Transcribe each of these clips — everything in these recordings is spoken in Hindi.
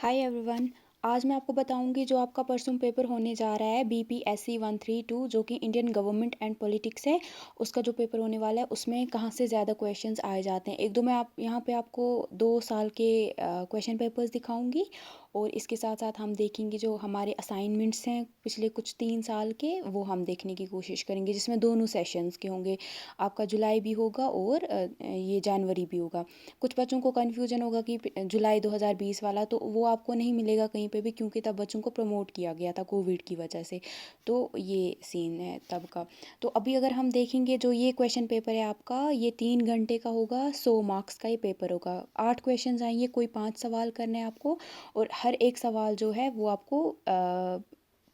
Hi everyone. आज मैं आपको बताऊंगी जो आपका परसों पेपर होने जा रहा है BPSC 132 जो कि इंडियन गवर्नमेंट एंड पॉलिटिक्स है। उसका जो पेपर होने वाला है उसमें कहाँ से ज़्यादा क्वेश्चंस आए जाते हैं। एक दो मैं आप यहाँ पे आपको 2 साल के क्वेश्चन पेपर्स दिखाऊंगी और इसके साथ साथ हम देखेंगे जो हमारे असाइनमेंट्स हैं पिछले कुछ 3 साल के, वो हम देखने की कोशिश करेंगे, जिसमें दोनों सेशंस के होंगे। आपका जुलाई भी होगा और ये जनवरी भी होगा। कुछ बच्चों को कन्फ्यूजन होगा कि जुलाई 2020 वाला तो वो आपको नहीं मिलेगा कहीं पे भी, क्योंकि तब बच्चों को प्रमोट किया गया था कोविड की वजह से। तो ये सीन है तब का। तो अभी अगर हम देखेंगे जो ये क्वेश्चन पेपर है आपका, ये 3 घंटे का होगा, 100 मार्क्स का ये पेपर होगा। 8 क्वेश्चन आएंगे, कोई 5 सवाल करने हैं आपको, और हर एक सवाल जो है वो आपको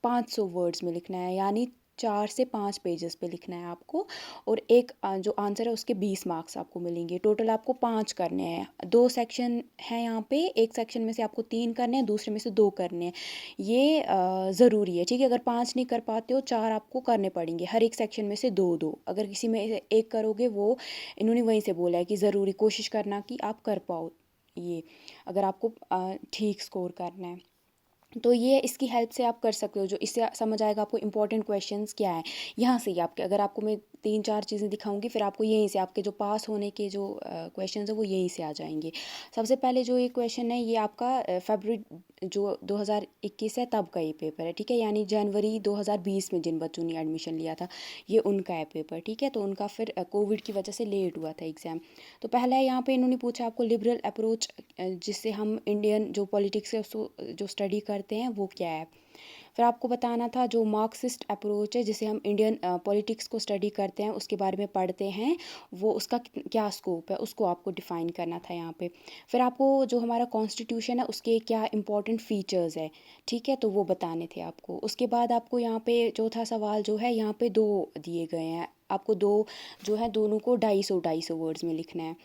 500 वर्ड्स में लिखना है, यानी 4 से 5 पेजेस पे लिखना है आपको। और एक जो आंसर है उसके 20 मार्क्स आपको मिलेंगे। टोटल आपको 5 करने हैं। 2 सेक्शन हैं यहाँ पे, एक सेक्शन में से आपको 3 करने हैं, दूसरे में से 2 करने हैं। ये ज़रूरी है, ठीक है। अगर 5 नहीं कर पाते हो, 4 आपको करने पड़ेंगे, हर एक सेक्शन में से दो दो। अगर किसी में से एक करोगे, वो इन्होंने वहीं से बोला है कि ज़रूरी कोशिश करना कि आप कर पाओ ये, अगर आपको ठीक स्कोर करना है। तो ये इसकी हेल्प से आप कर सकते हो, जो इससे समझ आएगा आपको इंपॉर्टेंट क्वेश्चंस क्या है। यहाँ से ही आपके, अगर आपको मैं 3-4 चीज़ें दिखाऊंगी, फिर आपको यहीं से आपके जो पास होने के जो क्वेश्चंस है वो यहीं से आ जाएंगे। सबसे पहले जो ये क्वेश्चन है, ये आपका फरवरी जो 2021 है तब का ये पेपर है, ठीक है। यानी जनवरी 2020 में जिन बच्चों ने एडमिशन लिया था, ये उनका है पेपर, ठीक है। तो उनका फिर कोविड की वजह से लेट हुआ था एग्ज़ाम। तो पहला है यहाँ पे इन्होंने पूछा आपको लिबरल अप्रोच, जिससे हम इंडियन जो पॉलिटिक्स है उसको जो स्टडी करते हैं वो क्या है। फिर आपको बताना था जो मार्क्सिस्ट अप्रोच है, जिसे हम इंडियन पॉलिटिक्स को स्टडी करते हैं, उसके बारे में पढ़ते हैं, वो उसका क्या स्कोप है, उसको आपको डिफ़ाइन करना था यहाँ पे। फिर आपको जो हमारा कॉन्स्टिट्यूशन है उसके क्या इंपॉर्टेंट फीचर्स है, ठीक है, तो वो बताने थे आपको। उसके बाद आपको यहाँ पे चौथा सवाल जो है, यहाँ पे 2 दिए गए हैं आपको, दो जो है दोनों को 250 वर्ड्स में लिखना है,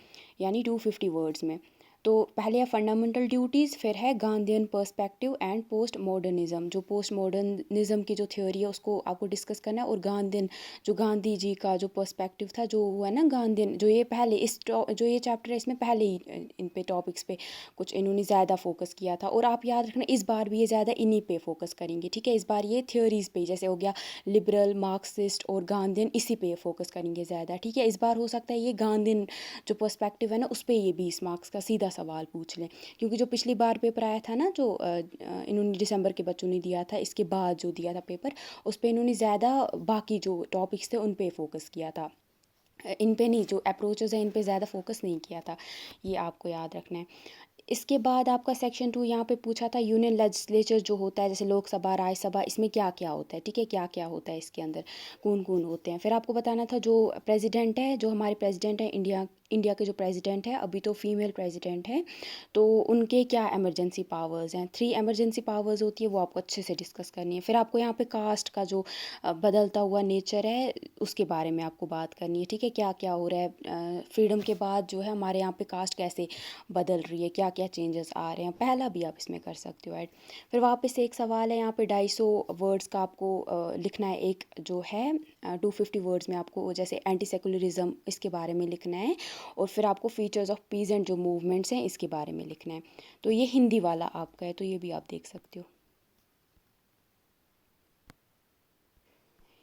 यानी 250 वर्ड्स में। तो पहले है फंडामेंटल ड्यूटीज़, फिर है Gandhian perspective and post modernism. जो पोस्ट मॉडर्निज्म की जो थ्योरी है उसको आपको डिस्कस करना है, और गांधीयन जो गांधी जी का जो पर्सपेक्टिव था, जो हुआ ना गांधीयन, जो ये पहले जो ये चैप्टर है इसमें पहले ही इन पे टॉपिक्स पे कुछ इन्होंने ज़्यादा फोकस किया था। और आप याद रखना, इस बार भी ये ज़्यादा इन्हीं पे फोकस करेंगे, ठीक है। इस बार ये थ्योरीज पे, जैसे हो गया लिबरल, मार्क्सिस्ट और गांधीयन, इसी पे फोकस करेंगे ज़्यादा, ठीक है। इस बार हो सकता है ये गांधीयन जो पर्सपेक्टिव है ना, उस पर ये 20 मार्क्स का सीधा सवाल पूछ लें। क्योंकि जो पिछली बार पेपर आया था ना, जो इन्होंने दिसंबर के बच्चों ने दिया था, इसके बाद जो दिया था पेपर, उस पर इन्होंने ज़्यादा बाकी जो टॉपिक्स थे उन पे फोकस किया था, इन पे नहीं, जो अप्रोचेस हैं इन पे ज़्यादा फोकस नहीं किया था। ये आपको याद रखना है। इसके बाद आपका सेक्शन 2 यहाँ पे पूछा था यूनियन लेजिस्लेचर जो होता है, जैसे लोकसभा, राज्यसभा, इसमें क्या क्या होता है, ठीक है, क्या क्या होता है इसके अंदर, कौन कौन होते हैं। फिर आपको बताना था जो प्रेसिडेंट है, जो हमारे प्रेसिडेंट हैं इंडिया इंडिया के जो प्रेसिडेंट है, अभी तो फीमेल प्रेसिडेंट है, तो उनके क्या एमरजेंसी पावर्स हैं। 3 एमरजेंसी पावर्स होती है, वो आपको अच्छे से डिस्कस करनी है। फिर आपको यहाँ पे कास्ट का जो बदलता हुआ नेचर है उसके बारे में आपको बात करनी है, ठीक है। क्या क्या हो रहा है फ्रीडम के बाद, जो है हमारे यहाँ पे कास्ट कैसे बदल रही है, क्या क्या चेंजेस आ रहे हैं, पहला भी आप इसमें कर सकते हो ऐड। फिर वापस से एक सवाल है यहाँ पे, 250 वर्ड्स का आपको लिखना है, एक जो है 250 वर्ड्स में आपको जैसे एंटी सेकुलरिज्म, इसके बारे में लिखना है। और फिर आपको फीचर्स ऑफ पीजेंट जो मूवमेंट्स हैं इसके बारे में लिखना है। तो ये हिंदी वाला आपका है, तो ये भी आप देख सकते हो।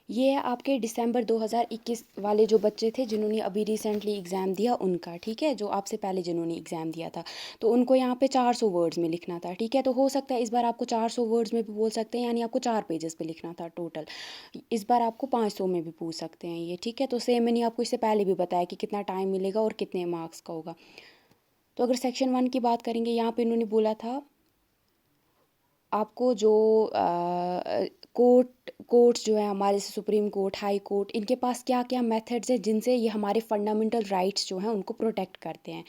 ये है आपके दिसंबर 2021 वाले जो बच्चे थे जिन्होंने अभी रिसेंटली एग्ज़ाम दिया उनका, ठीक है, जो आपसे पहले जिन्होंने एग्ज़ाम दिया था। तो उनको यहाँ पे 400 वर्ड्स में लिखना था, ठीक है। तो हो सकता है इस बार आपको 400 वर्ड्स में भी बोल सकते हैं, यानी आपको 4 पेजेस पे लिखना था टोटल। इस बार आपको 500 में भी पूछ सकते हैं ये, ठीक है। तो सेम मैंने आपको इससे पहले भी बताया कि कितना टाइम मिलेगा और कितने मार्क्स का होगा। तो अगर सेक्शन 1 की बात करेंगे, यहाँ पे इन्होंने बोला था आपको जो कोर्ट्स जो है हमारे, जैसे सुप्रीम कोर्ट, हाई कोर्ट, इनके पास क्या क्या मेथड्स हैं जिनसे ये हमारे फंडामेंटल राइट्स जो हैं उनको प्रोटेक्ट करते हैं।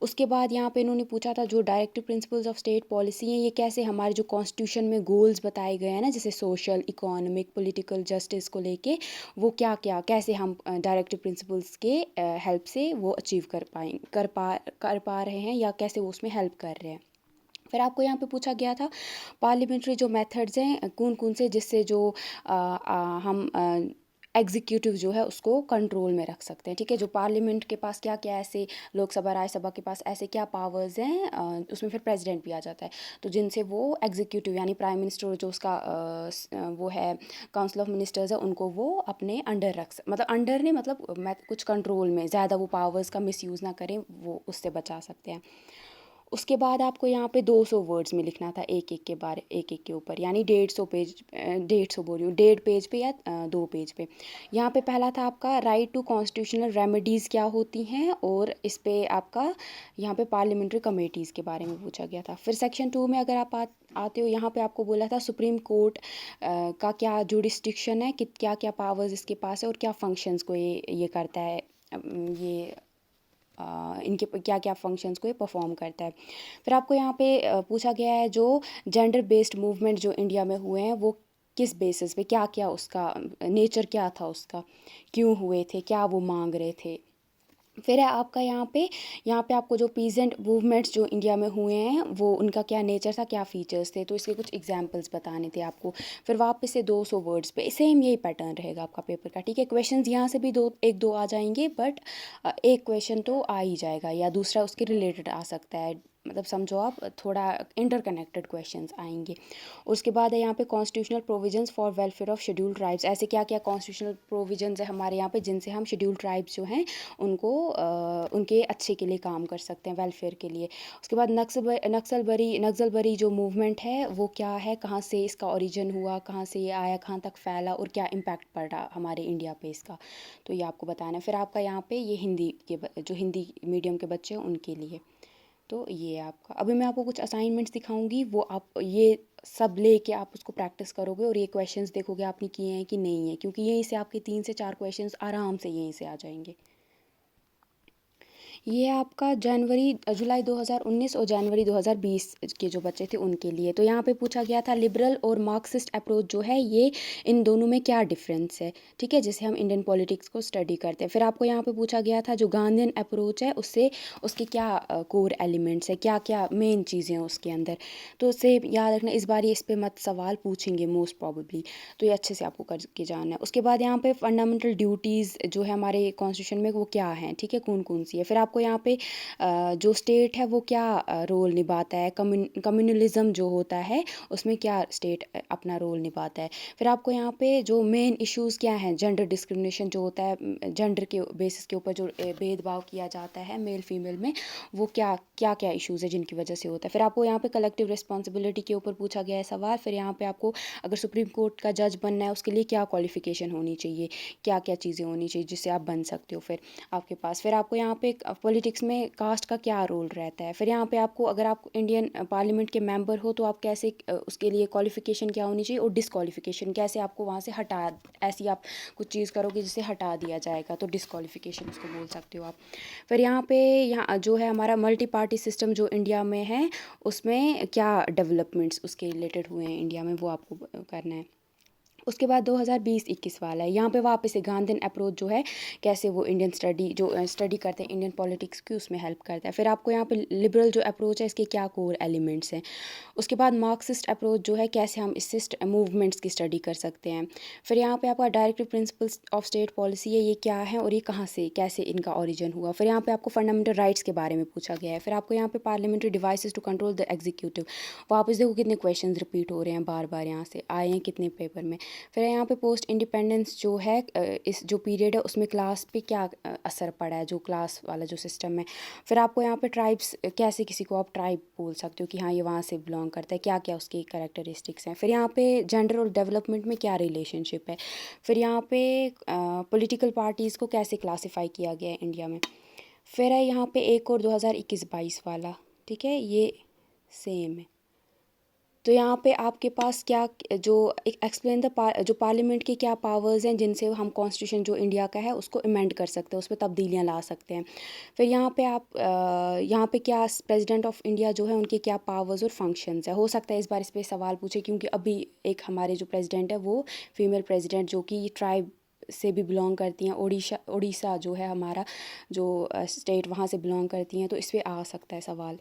उसके बाद यहाँ पे इन्होंने पूछा था जो directive principles of state policy हैं, ये कैसे हमारे जो कॉन्स्टिट्यूशन में गोल्स बताए गए हैं ना, जैसे सोशल, इकोनॉमिक, पॉलिटिकल जस्टिस को लेके, वो क्या क्या, कैसे हम डायरेक्टिव प्रिंसिपल्स के हेल्प से वो अचीव कर पा रहे हैं, या कैसे वो उसमें हेल्प कर रहे हैं। फिर आपको यहाँ पे पूछा गया था पार्लियामेंट्री जो मेथड्स हैं कौन कौन से, जिससे जो हम एग्जीक्यूटिव जो है उसको कंट्रोल में रख सकते हैं, ठीक है। जो पार्लियामेंट के पास क्या क्या ऐसे, लोकसभा राज्यसभा के पास ऐसे क्या पावर्स हैं, उसमें फिर प्रेसिडेंट भी आ जाता है, तो जिनसे वो एग्जीक्यूटिव यानी प्राइम मिनिस्टर जो उसका वो है, काउंसिल ऑफ मिनिस्टर्स है, उनको वो अपने अंडर मतलब अंडर नहीं, मतलब मैं कुछ कंट्रोल में, ज़्यादा वो पावर्स का मिसयूज़ ना करें, वो उससे बचा सकते हैं। उसके बाद आपको यहाँ पे 200 वर्ड्स में लिखना था एक एक के बारे, एक एक के ऊपर, यानी 150 पेज, 150 बोल रही हूँ, 1.5 पेज पे या 2 पेज पे। यहाँ पे पहला था आपका राइट टू कॉन्स्टिट्यूशनल रेमेडीज़ क्या होती हैं, और इस पे आपका यहाँ पे पार्लियामेंट्री कमेटीज़ के बारे में पूछा गया था। फिर सेक्शन 2 में अगर आप आते हो, यहाँ पे आपको बोला था सुप्रीम कोर्ट का क्या जुडिस्टिक्शन है, कि क्या क्या पावर्स इसके पास है, और क्या फंक्शंस को ये करता है, ये इनके क्या क्या फंक्शंस को ये परफॉर्म करता है। फिर आपको यहाँ पे पूछा गया है जो जेंडर बेस्ड मूवमेंट जो इंडिया में हुए हैं, वो किस बेसिस पे, क्या क्या उसका नेचर क्या था, उसका क्यों हुए थे, क्या वो मांग रहे थे। फिर है आपका यहाँ पे आपको जो पीजेंट मूवमेंट्स जो इंडिया में हुए हैं, वो उनका क्या नेचर था, क्या फीचर्स थे, तो इसके कुछ एग्जांपल्स बताने थे आपको। फिर वापस से 200 वर्ड्स पे, सेम यही पैटर्न रहेगा आपका पेपर का, ठीक है। क्वेश्चंस यहाँ से भी एक दो आ जाएंगे, बट एक क्वेश्चन तो आ ही जाएगा, या दूसरा उसके रिलेटेड आ सकता है, मतलब समझो आप, थोड़ा इंटरकनेक्टेड क्वेश्चंस आएंगे। उसके बाद है यहाँ पे constitutional provisions for welfare of scheduled tribes, ऐसे क्या क्या कॉन्स्टिट्यूशनल प्रोविजंस है हमारे यहाँ पे, जिनसे हम शेड्यूल्ड ट्राइब्स जो हैं उनको उनके अच्छे के लिए काम कर सकते हैं, वेलफेयर के लिए। उसके बाद नक्सलबरी जो मूवमेंट है वो क्या है, कहाँ से इसका ओरिजिन हुआ, कहाँ से ये आया, कहाँ तक फैला, और क्या इम्पैक्ट पड़ा हमारे इंडिया पे इसका, तो ये आपको बताना है। फिर आपका यहाँ पे ये जो हिंदी मीडियम के बच्चे हैं उनके लिए, तो ये आपका, अभी मैं आपको कुछ असाइनमेंट्स दिखाऊंगी, वो आप ये सब लेके आप उसको प्रैक्टिस करोगे, और ये क्वेश्चंस देखोगे आपने किए हैं कि नहीं है, क्योंकि यहीं से आपके 3 से 4 क्वेश्चंस आराम से यहीं से आ जाएंगे। ये आपका जुलाई 2019 और जनवरी 2020 के जो बच्चे थे उनके लिए, तो यहाँ पे पूछा गया था लिबरल और मार्क्सिस्ट अप्रोच जो है, ये इन दोनों में क्या डिफरेंस है, ठीक है, जैसे हम इंडियन पॉलिटिक्स को स्टडी करते हैं। फिर आपको यहाँ पे पूछा गया था जो गांधीयन अप्रोच है, उससे उसके क्या कोर एलिमेंट्स है, क्या क्या मेन चीज़ें हैं उसके अंदर, तो उससे याद रखना, इस बार ये इस पे मत सवाल पूछेंगे मोस्ट प्रॉबेबली, तो ये अच्छे से आपको करके जानना है। उसके बाद यहाँ पे फंडामेंटल ड्यूटीज़ जो है हमारे कॉन्स्टिट्यूशन में, वो क्या हैं, ठीक है, कौन कौन सी है। फिर आपको यहाँ पे जो स्टेट है वो क्या रोल निभाता है, कम्युनलिज्म जो होता है उसमें क्या स्टेट अपना रोल निभाता है। फिर आपको यहाँ पे जो मेन इश्यूज़ क्या हैं, जेंडर डिस्क्रिमिनेशन जो होता है, जेंडर के बेसिस के ऊपर जो भेदभाव किया जाता है मेल फीमेल में, वो क्या क्या क्या इश्यूज़ है जिनकी वजह से होता है। फिर आपको यहाँ पे कलेक्टिव रिस्पॉन्सिबिलिटी के ऊपर पूछा गया है सवाल। फिर यहाँ पे आपको अगर सुप्रीम कोर्ट का जज बनना है उसके लिए क्या क्वालिफिकेशन होनी चाहिए, क्या क्या चीज़ें होनी चाहिए जिससे आप बन सकते हो फिर आपके पास। फिर आपको यहाँ पे पॉलिटिक्स में कास्ट का क्या रोल रहता है। फिर यहाँ पे आपको, अगर आप इंडियन पार्लियामेंट के मेंबर हो तो आप कैसे, उसके लिए क्वालिफिकेशन क्या होनी चाहिए, और डिसक्वालिफिकेशन कैसे आपको वहाँ से हटा, ऐसी आप कुछ चीज़ करोगे जिसे हटा दिया जाएगा, तो डिसक्वालिफिकेशन उसको बोल सकते हो आप। फिर यहाँ जो है हमारा मल्टी पार्टी सिस्टम जो इंडिया में है, उसमें क्या डेवलपमेंट्स उसके रिलेटेड हुए हैं इंडिया में, वो आपको करना है। उसके बाद 2020-21 वाला है, यहाँ पे वापस से गांधीन अप्रोच जो है, कैसे वो इंडियन स्टडी करते हैं इंडियन पॉलिटिक्स की, उसमें हेल्प करता है। फिर आपको यहाँ पे लिबरल जो अप्रोच है, इसके क्या कोर एलिमेंट्स हैं। उसके बाद मार्क्सिस्ट अप्रोच जो है, कैसे हम इससे मूवमेंट्स की स्टडी कर सकते हैं। फिर यहाँ पे आपका directive principles of state policy है, ये क्या है और ये कहाँ से, कैसे इनका ओरिजिन हुआ। फिर यहाँ पे आपको फंडामेंटल राइट्स के बारे में पूछा गया है। फिर आपको यहाँ पे parliamentary devices to control the executive, वापस देखो कितने क्वेश्चन रिपीट हो रहे हैं, बार बार यहाँ से आए हैं कितने पेपर में। फिर यहाँ पे पोस्ट इंडिपेंडेंस जो है, इस जो पीरियड है उसमें क्लास पे क्या असर पड़ा है, जो क्लास वाला जो सिस्टम है। फिर आपको यहाँ पे ट्राइब्स, कैसे किसी को आप ट्राइब बोल सकते हो कि हाँ ये वहाँ से बिलोंग करता है, क्या क्या उसकी कैरेक्टरिस्टिक्स हैं। फिर यहाँ पे जेंडर और डेवलपमेंट में क्या रिलेशनशिप है। फिर यहाँ पे पॉलिटिकल पार्टीज़ को कैसे क्लासीफाई किया गया है इंडिया में। फिर है यहाँ पे एक और 2021-22 वाला, ठीक है, ये सेम है। तो यहाँ पे आपके पास क्या, जो एक्सप्लेन जो पार्लियामेंट की क्या पावर्स हैं जिनसे हम कॉन्स्टिट्यूशन जो इंडिया का है उसको अमेंड कर सकते हैं, उस पर तब्दीलियाँ ला सकते हैं। फिर यहाँ पे आप यहाँ पे क्या प्रेसिडेंट ऑफ इंडिया जो है उनके क्या पावर्स और फंक्शंस है। हो सकता है इस बार इस पर सवाल पूछे, क्योंकि अभी एक हमारे जो प्रेसिडेंट है वो फीमेल प्रेसिडेंट जो कि ट्राइब से भी बिलोंग करती हैं, उड़ीसा जो है हमारा जो स्टेट, वहाँ से बिलोंग करती हैं, तो इस पर आ सकता है सवाल।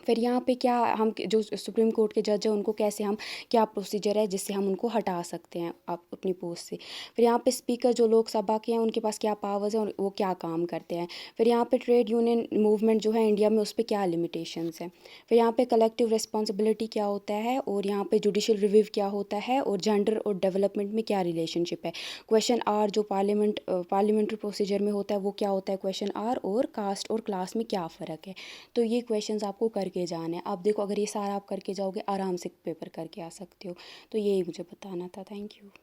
फिर यहाँ पे क्या हम जो सुप्रीम कोर्ट के जज हैं उनको कैसे हम, क्या प्रोसीजर है जिससे हम उनको हटा सकते हैं आप अपनी पोस्ट से। फिर यहाँ पे स्पीकर जो लोकसभा के हैं उनके पास क्या पावर्स हैं और वो क्या काम करते हैं। फिर यहाँ पे ट्रेड यूनियन मूवमेंट जो है इंडिया में उस पर क्या लिमिटेशंस हैं। फिर यहाँ पे कलेक्टिव रिस्पॉन्सिबिलिटी क्या होता है, और यहाँ पे जुडिशल रिव्यू क्या होता है, और जेंडर और डेवलपमेंट में क्या रिलेशनशिप है। क्वेश्चन आर जो पार्लियामेंट्री प्रोसीजर में होता है वो क्या होता है क्वेश्चन आर, और कास्ट और क्लास में क्या फ़र्क है। तो ये क्वेश्चंस आपको करके जाने हैं। आप देखो अगर ये सारा आप करके जाओगे आराम से पेपर करके आ सकते हो। तो यही मुझे बताना था। Thank you.